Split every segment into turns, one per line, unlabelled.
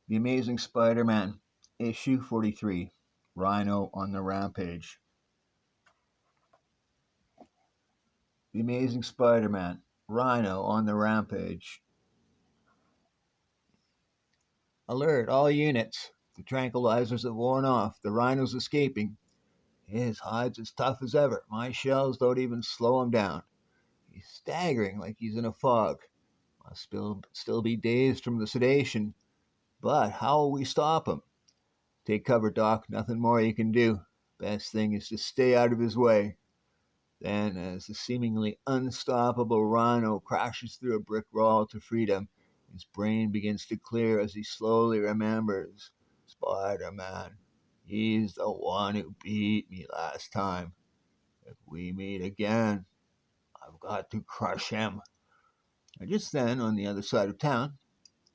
The Amazing Spider-Man, issue 43, Rhino on the Rampage. The Amazing Spider-Man, Rhino on the Rampage. Alert, all units. The tranquilizers have worn off. The Rhino's escaping. His hide's as tough as ever. My shells don't even slow him down. He's staggering like he's in a fog. Must still be dazed from the sedation. But how will we stop him? Take cover, Doc. Nothing more you can do. Best thing is to stay out of his way. Then, as the seemingly unstoppable Rhino crashes through a brick wall to freedom, his brain begins to clear as he slowly remembers Spider-Man. He's the one who beat me last time. If we meet again, I've got to crush him. And just then, on the other side of town,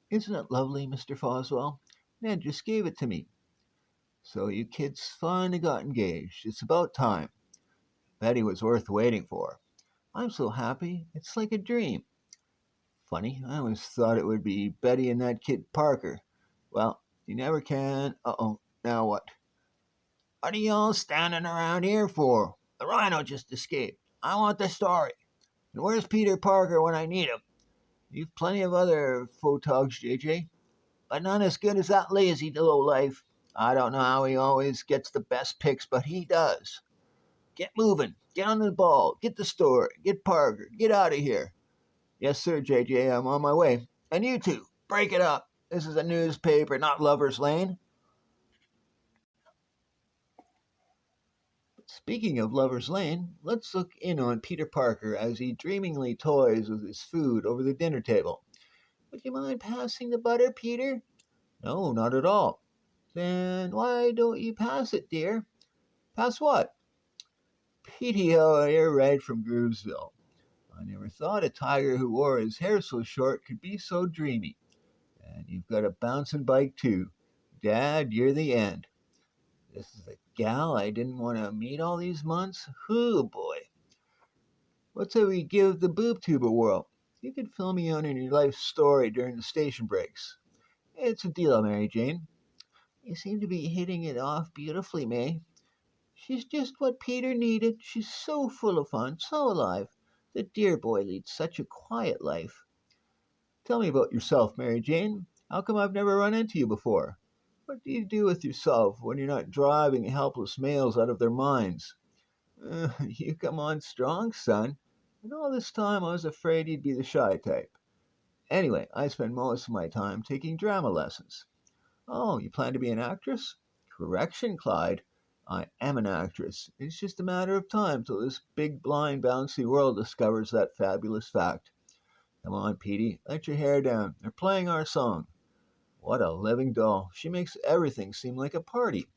isn't it lovely, Mr. Foswell? Ned just gave it to me. So you kids finally got engaged. It's about time. Betty was worth waiting for. I'm so happy. It's like a dream. Funny, I always thought it would be Betty and that kid Parker. Well, you never can. Uh-oh, now what? What are y'all standing around here for? The Rhino just escaped. I want the story. And where's Peter Parker when I need him? You've plenty of other photogs, JJ, but none as good as that lazy lowlife. I don't know how he always gets the best pics, but he does. Get moving. Get on the ball. Get the story. Get Parker. Get out of here. Yes, sir, JJ. I'm on my way. And you two, break it up. This is a newspaper, not Lover's Lane. Speaking of Lover's Lane, let's look in on Peter Parker as he dreamingly toys with his food over the dinner table. Would you mind passing the butter, Peter? No, not at all. Then why don't you pass it, dear? Pass what? Petey here, right from Groovesville. I never thought a tiger who wore his hair so short could be so dreamy. And you've got a bouncing bike, too. Dad, you're the end. This is the gal I didn't want to meet all these months? Hoo, boy. What say we give the boob tube a whirl? You could fill me in on your life story during the station breaks. It's a deal, Mary Jane. You seem to be hitting it off beautifully, May. She's just what Peter needed. She's so full of fun, so alive. The dear boy leads such a quiet life. Tell me about yourself, Mary Jane. How come I've never run into you before? What do you do with yourself when you're not driving helpless males out of their minds? You come on strong, son. And all this time I was afraid you'd be the shy type. Anyway, I spend most of my time taking drama lessons. Oh, you plan to be an actress? Correction, Clyde. I am an actress. It's just a matter of time till this big, blind, bouncy world discovers that fabulous fact. Come on, Petey, let your hair down. They're playing our song. What a living doll. She makes everything seem like a party.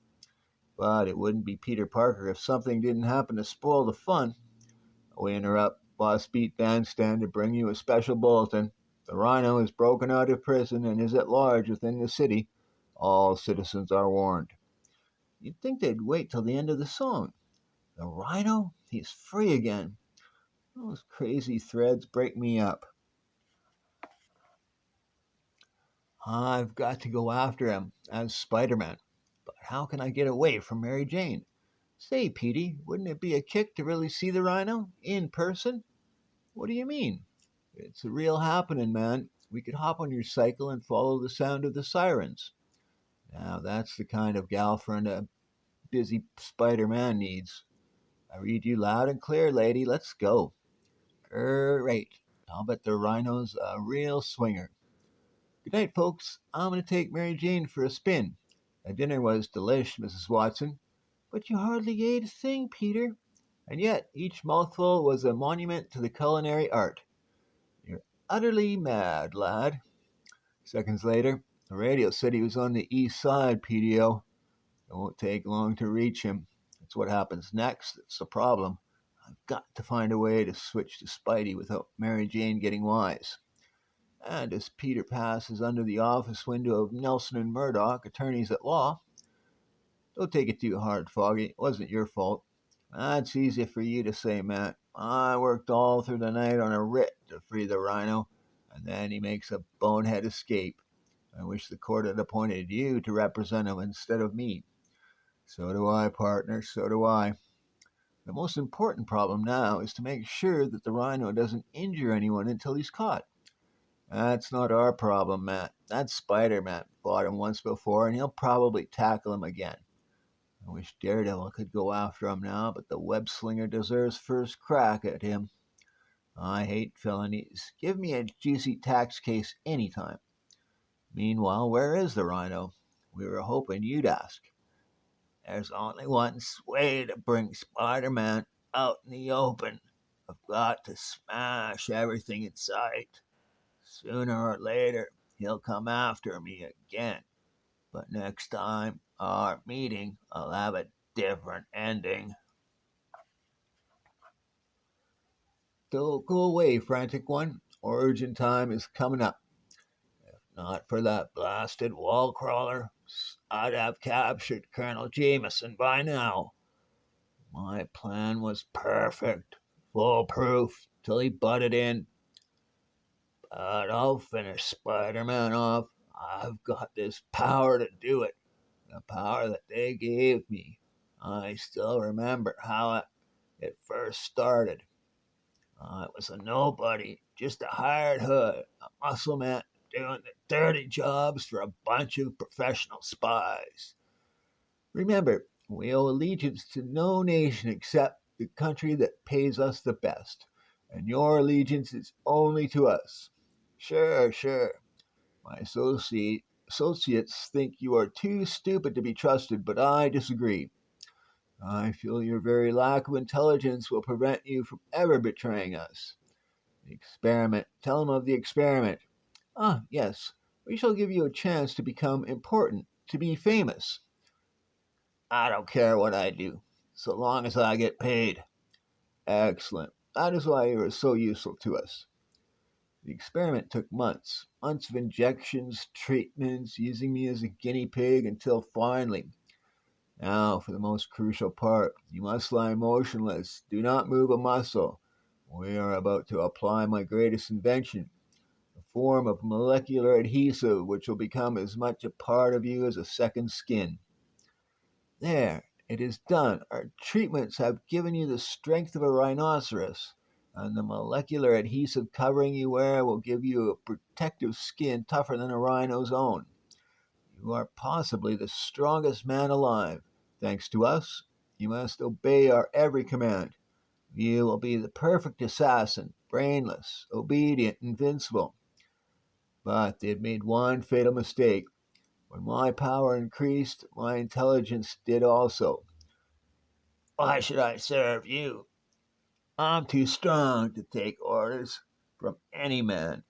But it wouldn't be Peter Parker if something didn't happen to spoil the fun. We interrupt Boss Beat Bandstand to bring you a special bulletin. The Rhino is broken out of prison and is at large within the city. All citizens are warned. You'd think they'd wait till the end of the song. The Rhino? He's free again. Those crazy threads break me up. I've got to go after him as Spider-Man. But how can I get away from Mary Jane? Say, Petey, wouldn't it be a kick to really see the Rhino in person? What do you mean? It's a real happening, man. We could hop on your cycle and follow the sound of the sirens. Now that's the kind of gal friend a busy Spider-Man needs. I read you loud and clear, lady. Let's go. Great. I'll bet the Rhino's a real swinger. Good night, folks. I'm going to take Mary Jane for a spin. The dinner was delish, Mrs. Watson. But you hardly ate a thing, Peter. And yet each mouthful was a monument to the culinary art. You're utterly mad, lad. Seconds later, the radio said he was on the east side, PDO. It won't take long to reach him. That's what happens next. It's the problem. I've got to find a way to switch to Spidey without Mary Jane getting wise. And as Peter passes under the office window of Nelson and Murdoch, attorneys at law, don't take it too hard, Foggy. It wasn't your fault. That's easy for you to say, Matt. I worked all through the night on a writ to free the Rhino, and then he makes a bonehead escape. I wish the court had appointed you to represent him instead of me. So do I, partner, so do I. The most important problem now is to make sure that the rhino doesn't injure anyone until he's caught. That's not our problem, Matt. That's Spider Man. Fought him once before, and he'll probably tackle him again. I wish Daredevil could go after him now, but the web slinger deserves first crack at him. I hate felonies. Give me a juicy tax case anytime. Meanwhile, where is the rhino? We were hoping you'd ask. There's only one way to bring Spider Man out in the open. I've got to smash everything in sight. Sooner or later, he'll come after me again. But next time, our meeting, I'll have a different ending. Don't go away, frantic one. Origin time is coming up. Not for that blasted wall crawler, I'd have captured Colonel Jameson by now. My plan was perfect, foolproof, till he butted in. But I'll finish Spider Man off. I've got this power to do it, the power that they gave me. I still remember how it first started. I was a nobody, just a hired hood, a muscle man doing the dirty jobs for a bunch of professional spies. Remember, we owe allegiance to no nation except the country that pays us the best, and your allegiance is only to us. Sure, sure. My associates think you are too stupid to be trusted, but I disagree. I feel your very lack of intelligence will prevent you from ever betraying us. The experiment. Tell them of the experiment. Ah, yes. We shall give you a chance to become important, to be famous. I don't care what I do, so long as I get paid. Excellent. That is why you are so useful to us. The experiment took months, months of injections, treatments, using me as a guinea pig until finally. Now, for the most crucial part, you must lie motionless. Do not move a muscle. We are about to apply my greatest invention, a form of molecular adhesive which will become as much a part of you as a second skin. There, it is done. Our treatments have given you the strength of a rhinoceros, and the molecular adhesive covering you wear will give you a protective skin tougher than a rhino's own. You are possibly the strongest man alive. Thanks to us, you must obey our every command. You will be the perfect assassin, brainless, obedient, invincible. But they've made one fatal mistake. When my power increased, my intelligence did also. Why should I serve you? I'm too strong to take orders from any man.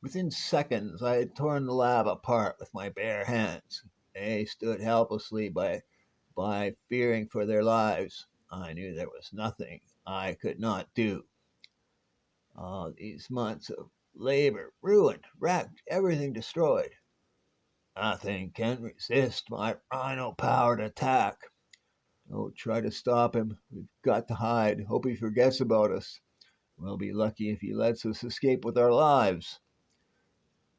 Within seconds, I had torn the lab apart with my bare hands. They stood helplessly by fearing for their lives. I knew there was nothing I could not do. All these months of labor ruined, wrecked, everything destroyed. Nothing can resist my rhino powered attack. Don't try to stop him. We've got to hide. Hope he forgets about us. We'll be lucky if he lets us escape with our lives.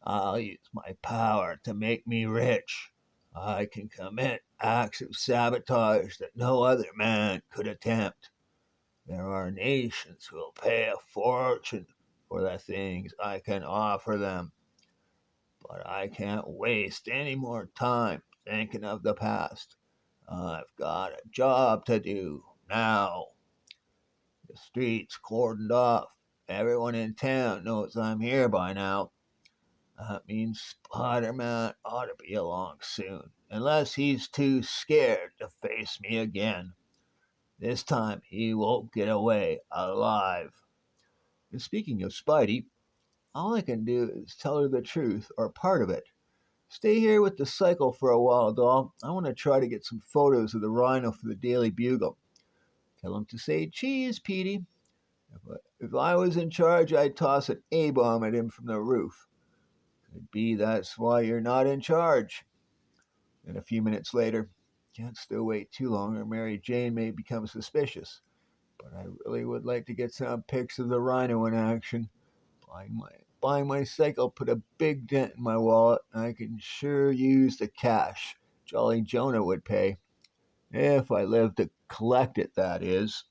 I'll use my power to make me rich. I can commit acts of sabotage that no other man could attempt. There are nations who will pay a fortune for the things I can offer them. But I can't waste any more time thinking of the past. I've got a job to do now. The streets cordoned off. Everyone in town knows I'm here by now. That means Spider Man ought to be along soon, unless he's too scared to face me again. This time he won't get away alive. And speaking of Spidey, all I can do is tell her the truth, or part of it. Stay here with the cycle for a while, doll. I want to try to get some photos of the rhino for the Daily Bugle. Tell him to say cheese, Petey. If I was in charge, I'd toss an A bomb at him from the roof. Could be that's why you're not in charge. And a few minutes later, can't still wait too long or Mary Jane may become suspicious. But I really would like to get some pics of the rhino in action. Buying my cycle put a big dent in my wallet, and I can sure use the cash. Jolly Jonah would pay. If I live to collect it, that is.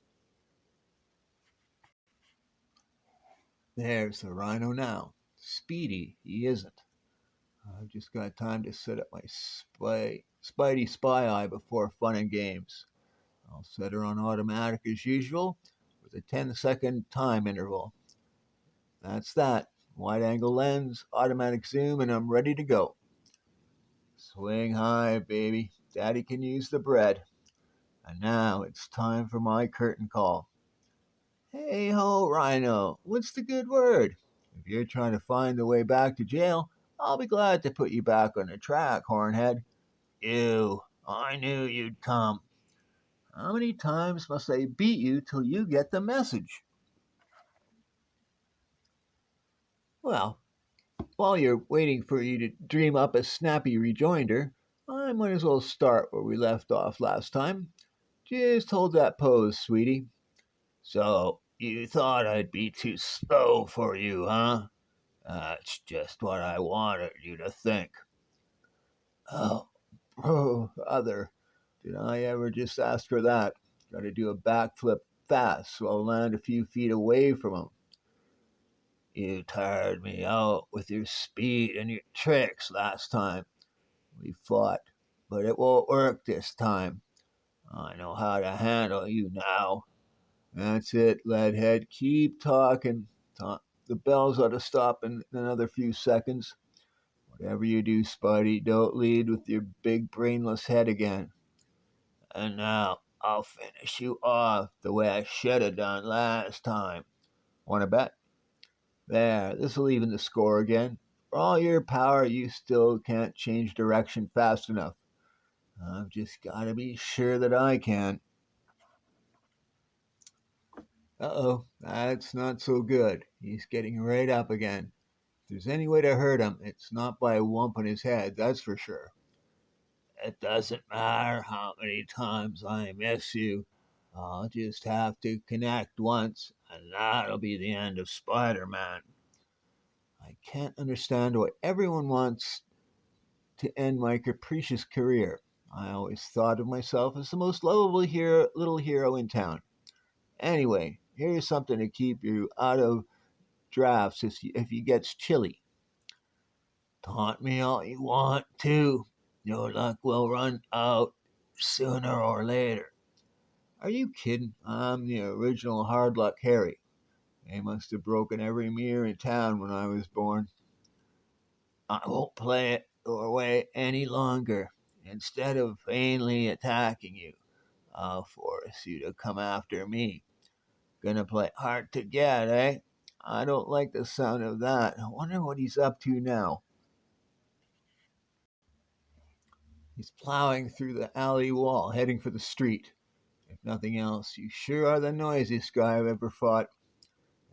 There's the rhino now. Speedy, he isn't. I've just got time to set up my Spidey spy eye before fun and games. I'll set her on automatic as usual, with a 10-second time interval. That's that. Wide angle lens, automatic zoom, and I'm ready to go. Swing high, baby. Daddy can use the bread. And now it's time for my curtain call. Hey ho, Rhino, what's the good word? If you're trying to find the way back to jail, I'll be glad to put you back on the track, Hornhead. You, I knew you'd come. How many times must I beat you till you get the message? Well, while you're waiting for you to dream up a snappy rejoinder, I might as well start where we left off last time. Just hold that pose, sweetie. So, you thought I'd be too slow for you, huh? That's just what I wanted you to think. Oh, other. Did I ever just ask for that? Gotta do a backflip fast so I'll land a few feet away from him. You tired me out with your speed and your tricks last time we fought, but it won't work this time. I know how to handle you now. That's it, Leadhead. Keep talking. The bells ought to stop in another few seconds. Whatever you do, Spidey, don't lead with your big brainless head again. And now I'll finish you off the way I should have done last time. Want to bet? There, this'll even the score again. For all your power, you still can't change direction fast enough. I've just got to be sure that I can. Uh-oh, that's not so good. He's getting right up again. If there's any way to hurt him, it's not by whumping his head, that's for sure. It doesn't matter how many times I miss you. I'll just have to connect once, and that'll be the end of Spider Man. I can't understand why everyone wants to end my capricious career. I always thought of myself as the most lovable little hero in town. Anyway, here's something to keep you out of drafts if he gets chilly. Taunt me all you want to. Your luck will run out sooner or later. Are you kidding? I'm the original Hard Luck Harry. They must have broken every mirror in town when I was born. I won't play it your way any longer. Instead of vainly attacking you, I'll force you to come after me. Gonna play hard to get, eh? I don't like the sound of that. I wonder what he's up to now. He's plowing through the alley wall, heading for the street. If nothing else, you sure are the noisiest guy I've ever fought.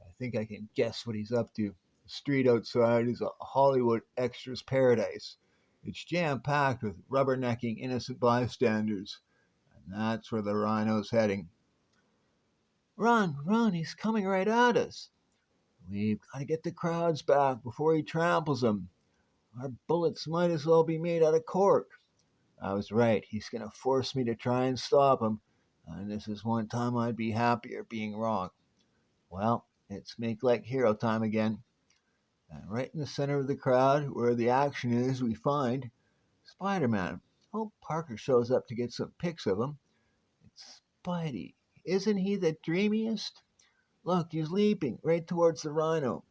I think I can guess what he's up to. The street outside is a Hollywood extras paradise. It's jam packed with rubbernecking innocent bystanders, and that's where the rhino's heading. Run, run, he's coming right at us. We've got to get the crowds back before he tramples them. Our bullets might as well be made out of cork. I was right, he's going to force me to try and stop him, and this is one time I'd be happier being wrong. Well, it's make like hero time again. And right in the center of the crowd, where the action is, we find Spider Man. Hope Parker shows up to get some pics of him. It's Spidey. Isn't he the dreamiest? Look, he's leaping right towards the rhino.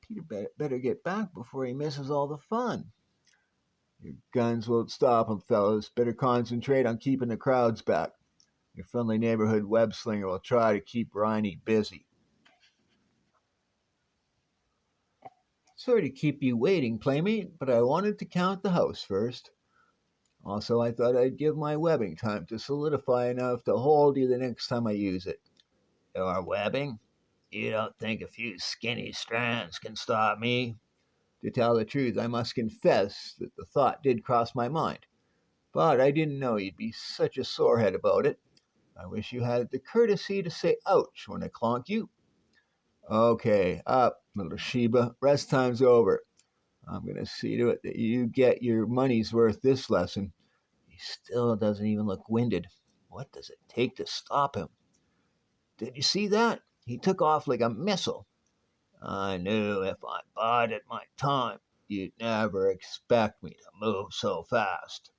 Peter better get back before he misses all the fun. Your guns won't stop him, fellows. Better concentrate on keeping the crowds back. Your friendly neighborhood web slinger will try to keep Riney busy. Sorry to keep you waiting, Playmate, but I wanted to count the house first. Also, I thought I'd give my webbing time to solidify enough to hold you the next time I use it. Your webbing? You don't think a few skinny strands can stop me? To tell the truth, I must confess that the thought did cross my mind. But I didn't know you'd be such a sorehead about it. I wish you had the courtesy to say ouch when I clonk you. Okay, up, little Sheba. Rest time's over. I'm gonna see to it that you get your money's worth this lesson. He still doesn't even look winded. What does it take to stop him? Did you see that? He took off like a missile. I knew if I bided my time, you'd never expect me to move so fast.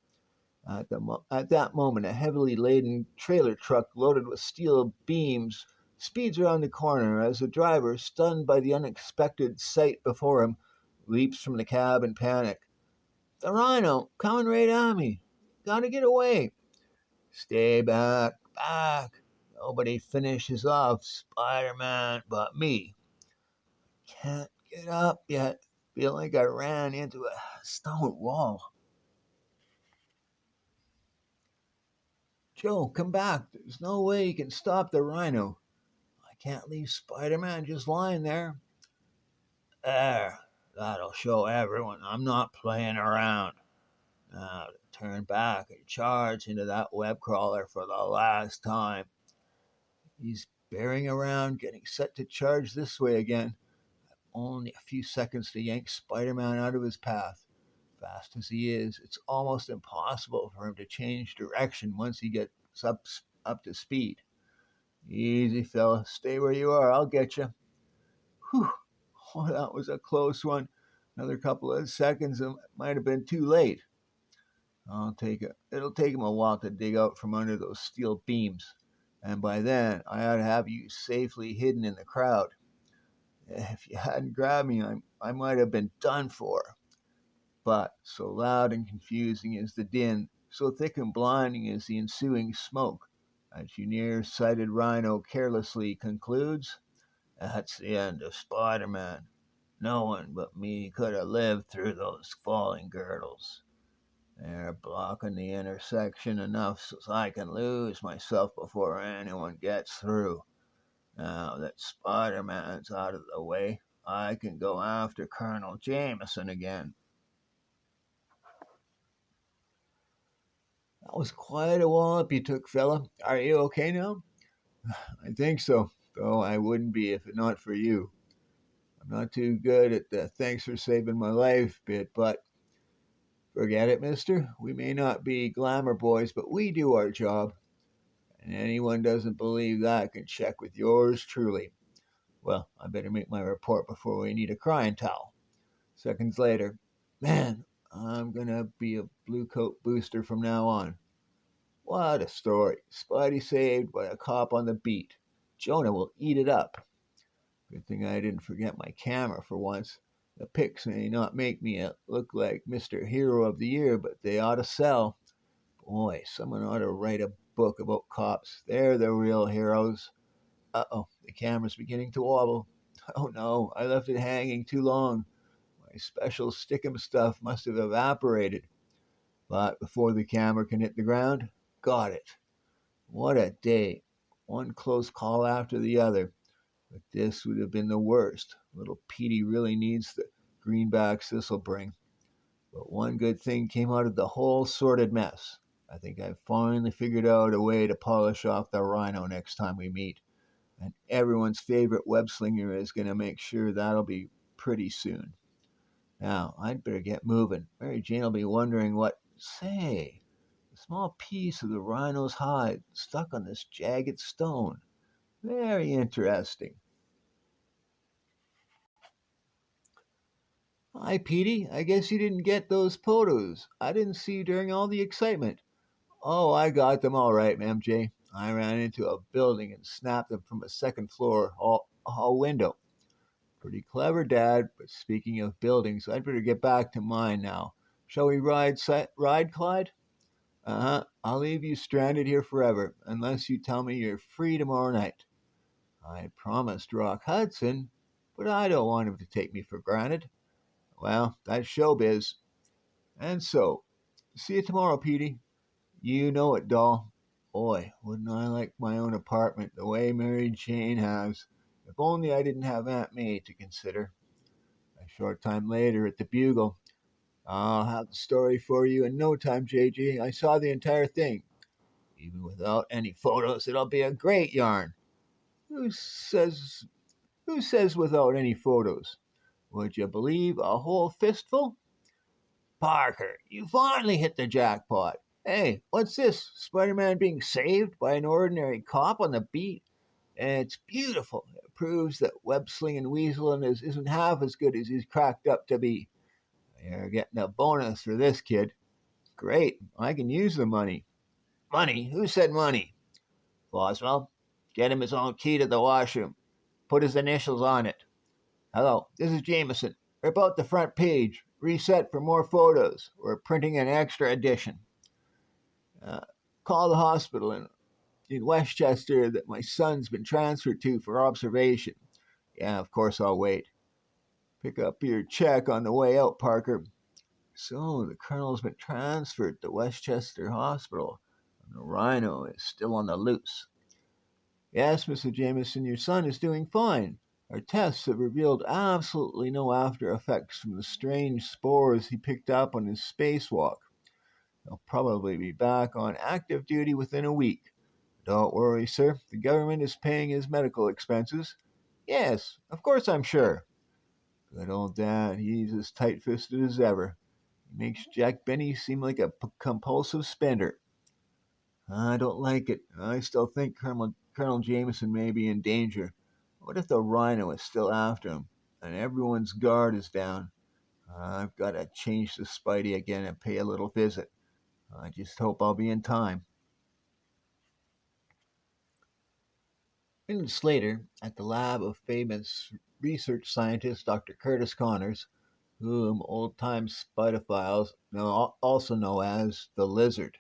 At that moment, a heavily laden trailer truck loaded with steel beams speeds around the corner as the driver, stunned by the unexpected sight before him, leaps from the cab in panic. The rhino, coming right at me. Gotta get away. Stay back, back. Nobody finishes off Spider Man but me. Can't get up yet. Feel like I ran into a stone wall. Joe, come back. There's no way you can stop the rhino. I can't leave Spider Man just lying there. There. That'll show everyone I'm not playing around. Now to turn back and charge into that web crawler for the last time. He's bearing around, getting set to charge this way again. Only a few seconds to yank Spider Man out of his path. Fast as he is, it's almost impossible for him to change direction once he gets up to speed. Easy, fella. Stay where you are. I'll get you. Whew. Oh, that was a close one. Another couple of seconds, it might have been too late. It'll take him a while to dig out from under those steel beams, and by then I ought to have you safely hidden in the crowd. If you hadn't grabbed me, I might have been done for. But so loud and confusing is the din, so thick and blinding is the ensuing smoke, that your near-sighted rhino carelessly concludes, "That's the end of Spider-Man. No one but me could have lived through those falling girdles. They're blocking the intersection enough so I can lose myself before anyone gets through. Now that Spider Man's out of the way, I can go after Colonel Jameson again." That was quite a wallop you took, fella. Are you okay now? I think so, though I wouldn't be if it not for you. I'm not too good at the thanks for saving my life bit, but forget it, mister. We may not be glamour boys, but we do our job. And anyone doesn't believe that can check with yours truly. Well, I better make my report before we need a crying towel. Seconds later, man, I'm gonna be a blue coat booster from now on. What a story. Spidey saved by a cop on the beat. Jonah will eat it up. Good thing I didn't forget my camera for once. The pics may not make me look like Mr. Hero of the Year, but they ought to sell. Boy, someone ought to write a book about cops. They're the real heroes. Uh-oh, the camera's beginning to wobble. Oh no, I left it hanging too long. My special stickum stuff must have evaporated. But before the camera can hit the ground, got it. What a day. One close call after the other. But this would have been the worst. Little Petey really needs the greenbacks this'll bring. But one good thing came out of the whole sordid mess. I think I've finally figured out a way to polish off the rhino next time we meet. And everyone's favorite web slinger is going to make sure that'll be pretty soon. Now, I'd better get moving. Mary Jane will be wondering what. Say, a small piece of the rhino's hide stuck on this jagged stone. Very interesting. Hi, Petey. I guess you didn't get those photos. I didn't see you during all the excitement. Oh, I got them all right, MJ. I ran into a building and snapped them from a second floor hall window. Pretty clever, Dad. But speaking of buildings, I'd better get back to mine now. Shall we ride, Clyde? Uh-huh. I'll leave you stranded here forever, unless you tell me you're free tomorrow night. I promised Rock Hudson, but I don't want him to take me for granted. Well, that's showbiz. And so, see you tomorrow, Petey. You know it, doll. Boy, wouldn't I like my own apartment the way Mary Jane has. If only I didn't have Aunt May to consider. A short time later at the Bugle. I'll have the story for you in no time, JJ. I saw the entire thing. Even without any photos, it'll be a great yarn. Who says Who says without any photos? Would you believe a whole fistful? Parker, you finally hit the jackpot. Hey, what's this? Spider Man being saved by an ordinary cop on the beat? It's beautiful. It proves that web slinging weaseling isn't half as good as he's cracked up to be. You're getting a bonus for this, kid. Great, I can use the money. Money? Who said money? Boswell, get him his own key to the washroom. Put his initials on it. Hello, this is Jameson. Rip out the front page. Reset for more photos. We're printing an extra edition. Uh, Call the hospital in Westchester that my son's been transferred to for observation. Yeah, of course I'll wait. Pick up your check on the way out, Parker. So the colonel's been transferred to Westchester Hospital, and the rhino is still on the loose. Yes, Mr. Jameson, your son is doing fine. Our tests have revealed absolutely no after effects from the strange spores he picked up on his spacewalk. He'll probably be back on active duty within a week. Don't worry, sir. The government is paying his medical expenses. Yes, of course I'm sure. Good old Dad, he's as tight fisted as ever. He makes Jack Benny seem like a compulsive spender. I don't like it. I still think Colonel Jameson may be in danger. What if the rhino is still after him and everyone's guard is down? I've got to change the Spidey again and pay a little visit. I just hope I'll be in time. Minutes later, at the lab of famous research scientist Dr. Curtis Connors, whom old-time Spidophiles also know as the Lizard.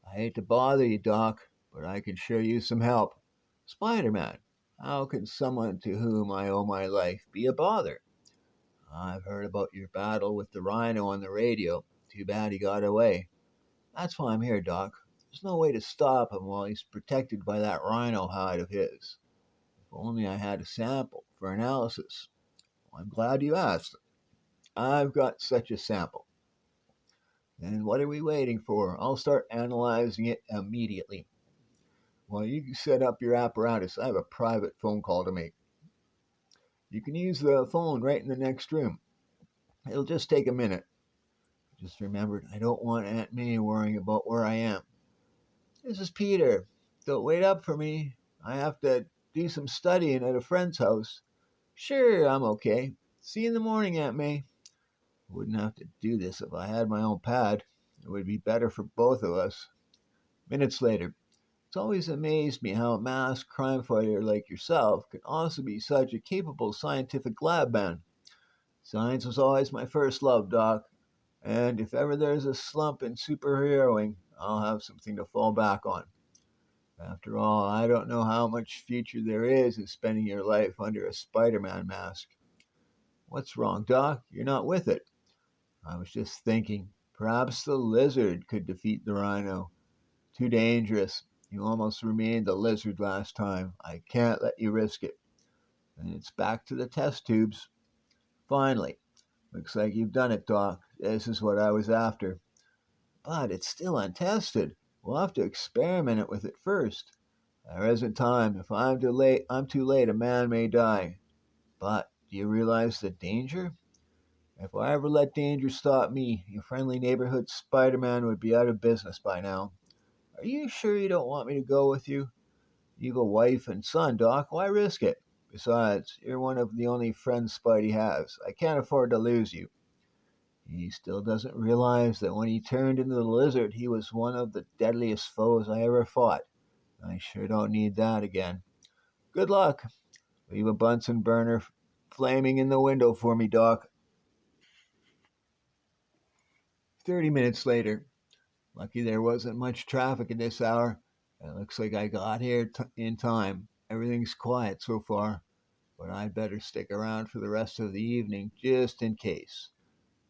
I hate to bother you, Doc, but I can sure use some help. Spider-Man, how can someone to whom I owe my life be a bother? I've heard about your battle with the Rhino on the radio. Too bad he got away. That's why I'm here, Doc. There's no way to stop him while he's protected by that rhino hide of his. If only I had a sample for analysis. Well, I'm glad you asked. I've got such a sample. And what are we waiting for? I'll start analyzing it immediately. While you set up your apparatus, I have a private phone call to make. You can use the phone right in the next room. It'll just take a minute. Just remembered, I don't want Aunt May worrying about where I am. This is Peter. Don't wait up for me. I have to do some studying at a friend's house. Sure, I'm okay. See you in the morning, Aunt May. Wouldn't have to do this if I had my own pad. It would be better for both of us. Minutes later. It's always amazed me how a masked crime fighter like yourself can also be such a capable scientific lab man. Science was always my first love, Doc, and if ever there's a slump in superheroing, I'll have something to fall back on. After all, I don't know how much future there is in spending your life under a Spider-Man mask. What's wrong, Doc? You're not with it. I was just thinking, perhaps the lizard could defeat the rhino. Too dangerous. You almost remained the lizard last time. I can't let you risk it. And it's back to the test tubes. Finally. Looks like you've done it, Doc. This is what I was after. But it's still untested. We'll have to experiment it with it first. There isn't time. If I'm too late, a man may die. But do you realize the danger? If I ever let danger stop me, your friendly neighborhood Spider-Man would be out of business by now. Are you sure you don't want me to go with you? You've a wife and son, Doc. Why risk it? Besides, you're one of the only friends Spidey has. I can't afford to lose you. He still doesn't realize that when he turned into the lizard, he was one of the deadliest foes I ever fought. I sure don't need that again. Good luck. Leave a Bunsen burner flaming in the window for me, Doc. 30 minutes later. Lucky there wasn't much traffic at this hour. It looks like I got here in time. Everything's quiet so far, but I'd better stick around for the rest of the evening just in case.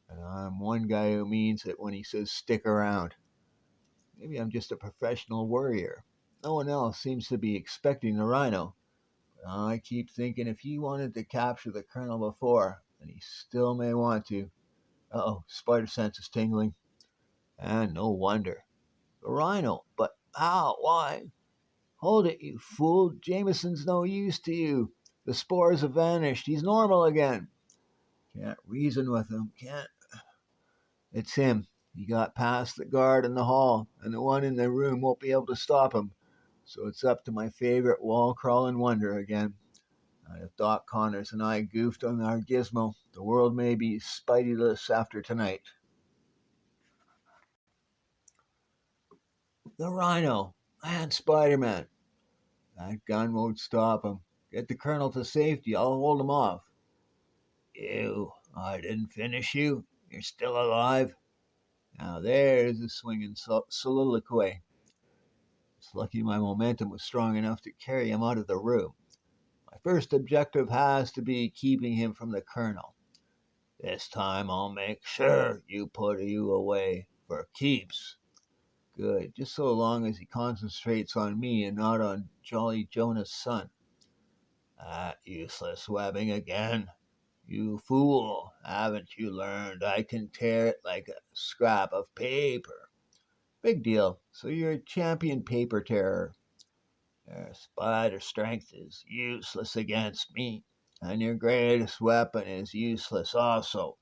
And I'm one guy who means it when he says stick around. Maybe I'm just a professional worrier. No one else seems to be expecting the rhino. But I keep thinking if he wanted to capture the colonel before, then he still may want to. Uh-oh, spider sense is tingling. And no wonder. The rhino, but how? Why? Hold it, you fool. Jameson's no use to you. The spores have vanished. He's normal again. Can't reason with him. Can't. It's him. He got past the guard in the hall, and the one in the room won't be able to stop him. So it's up to my favorite wall crawling wonder again. And if Doc Connors and I goofed on our gizmo, the world may be Spideyless after tonight. The Rhino and Spider-Man. That gun won't stop him. Get the Colonel to safety. I'll hold him off. You, I didn't finish you. You're still alive. Now there's a swinging soliloquy. It's lucky my momentum was strong enough to carry him out of the room. My first objective has to be keeping him from the Colonel. This time I'll make sure you put you away for keeps. Good, just so long as he concentrates on me and not on Jolly Jonah's son. That useless webbing again. You fool, haven't you learned I can tear it like a scrap of paper? Big deal, so you're a champion paper terror. Your spider strength is useless against me, and your greatest weapon is useless also.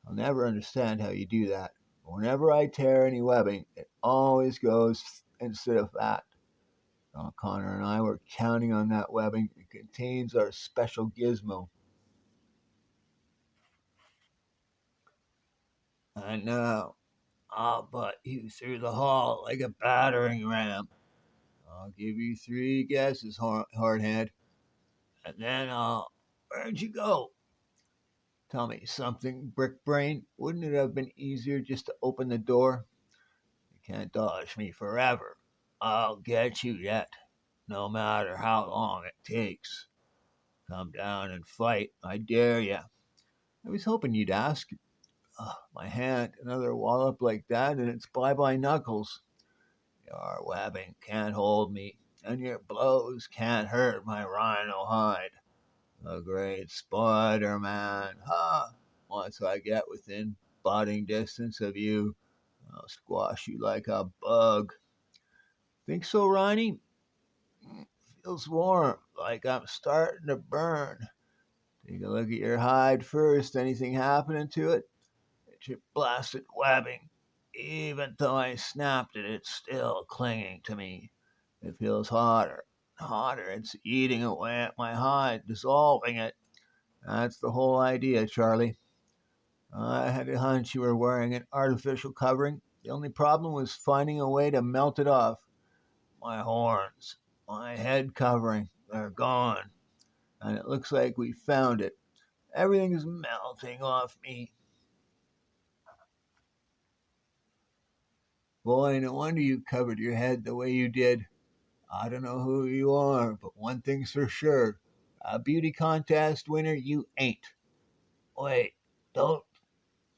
I'll never understand how you do that. Whenever I tear any webbing, it always goes instead of that. Connor and I were counting on that webbing. It contains our special gizmo. And now I'll butt you through the hall like a battering ram. I'll give you 3 guesses, hardhead, and then I'll. Where'd you go? Tell me something, Brickbrain. Wouldn't it have been easier just to open the door? You can't dodge me forever. I'll get you yet, no matter how long it takes. Come down and fight, I dare ya. I was hoping you'd ask. My hand, another wallop like that, and it's bye-bye knuckles. Your webbing can't hold me, and your blows can't hurt my rhino hide. The great Spider-Man, ha! Once I get within butting distance of you, I'll squash you like a bug. Think so, Ronnie? Feels warm, like I'm starting to burn. Take a look at your hide first. Anything happening to it? It's your blasted webbing. Even though I snapped it, it's still clinging to me. It feels hotter, hotter. It's eating away at my hide, dissolving it. That's the whole idea, Charlie. I had a hunch you were wearing an artificial covering. The only problem was finding a way to melt it off. My horns, my head covering, they're gone. And it looks like we found it. Everything's melting off me. Boy, no wonder you covered your head the way you did. I don't know who you are, but one thing's for sure. A beauty contest winner you ain't. Wait, don't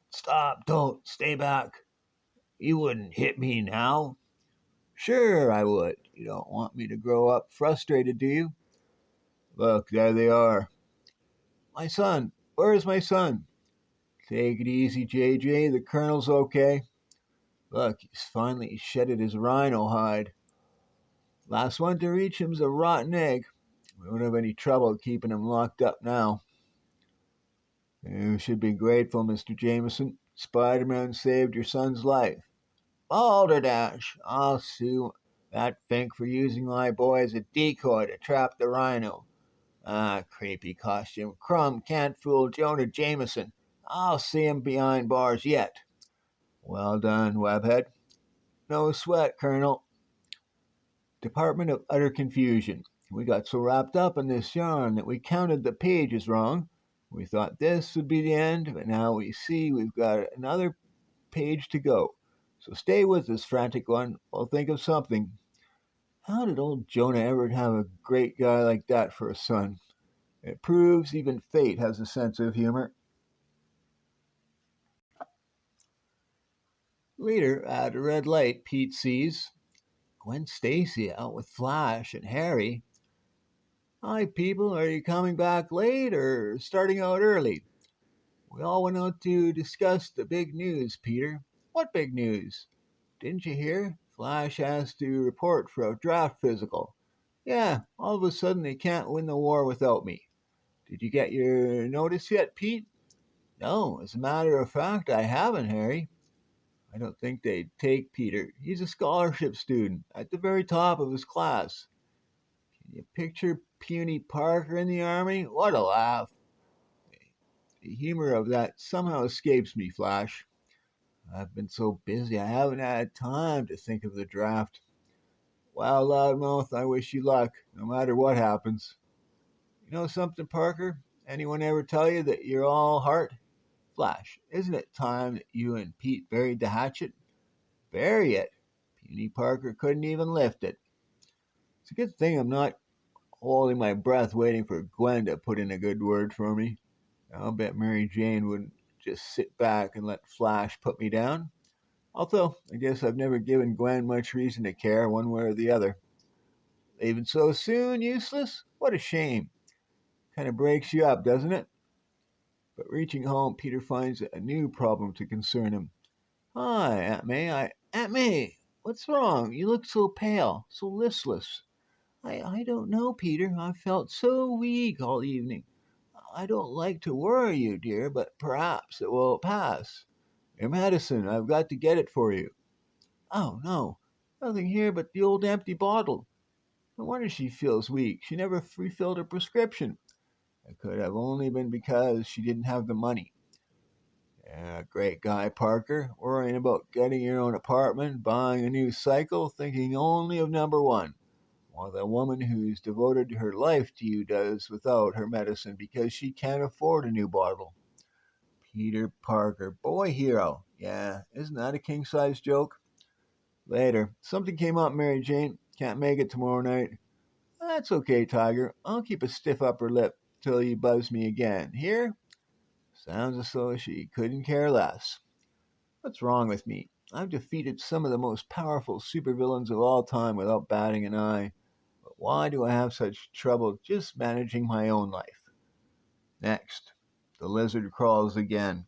stop, don't stay back. You wouldn't hit me now. Sure, I would. You don't want me to grow up frustrated, do you? Look, there they are. My son. Where's my son? Take it easy, JJ. The Colonel's okay. Look, he's finally shedded his rhino hide. Last one to reach him's a rotten egg. We won't have any trouble keeping him locked up now. You should be grateful, Mr. Jameson. Spider-Man saved your son's life. Balderdash! I'll sue that Fink for using my boy as a decoy to trap the rhino. Ah, creepy costume. Crumb can't fool Jonah Jameson. I'll see him behind bars yet. Well done, Webhead. No sweat, Colonel. Department of Utter Confusion. We got so wrapped up in this yarn that we counted the pages wrong. We thought this would be the end, but now we see we've got another page to go. So stay with us, Frantic One. We'll think of something. How did old Jonah ever have a great guy like that for a son? It proves even fate has a sense of humor. Later, at a red light, Pete sees Gwen Stacy out with Flash and Harry. Hi, people. Are you coming back late or starting out early? We all went out to discuss the big news, Peter. What big news? Didn't you hear? Flash has to report for a draft physical. Yeah, all of a sudden they can't win the war without me. Did you get your notice yet, Pete? No, as a matter of fact, I haven't, Harry. I don't think they'd take Peter. He's a scholarship student at the very top of his class. Can you picture puny Parker in the army? What a laugh. The humor of that somehow escapes me, Flash. I've been so busy I haven't had time to think of the draft. Well, Loudmouth, I wish you luck, no matter what happens. You know something, Parker? Anyone ever tell you that you're all heart? Flash, isn't it time that you and Pete buried the hatchet? Bury it? Puny Parker couldn't even lift it. It's a good thing I'm not holding my breath waiting for Gwen to put in a good word for me. I'll bet Mary Jane wouldn't just sit back and let Flash put me down. Although, I guess I've never given Gwen much reason to care one way or the other. Leaving so soon, useless? What a shame. Kind of breaks you up, doesn't it? But reaching home, Peter finds a new problem to concern him. Hi, Aunt May. Aunt May, what's wrong? You look so pale, so listless. I don't know, Peter. I felt so weak all evening. I don't like to worry you, dear, but perhaps it will pass. Your medicine, I've got to get it for you. Oh, no. Nothing here but the old empty bottle. No wonder she feels weak. She never refilled her prescription. It could have only been because she didn't have the money. Yeah, great guy, Parker. Worrying about getting your own apartment, buying a new cycle, thinking only of number one. While the woman who's devoted her life to you does without her medicine because she can't afford a new bottle. Peter Parker, boy hero. Yeah, isn't that a king size joke? Later. Something came up, Mary Jane. Can't make it tomorrow night. That's okay, Tiger. I'll keep a stiff upper lip till you buzz me again. Here? Sounds as though she couldn't care less. What's wrong with me? I've defeated some of the most powerful supervillains of all time without batting an eye. But why do I have such trouble just managing my own life? Next, the lizard crawls again.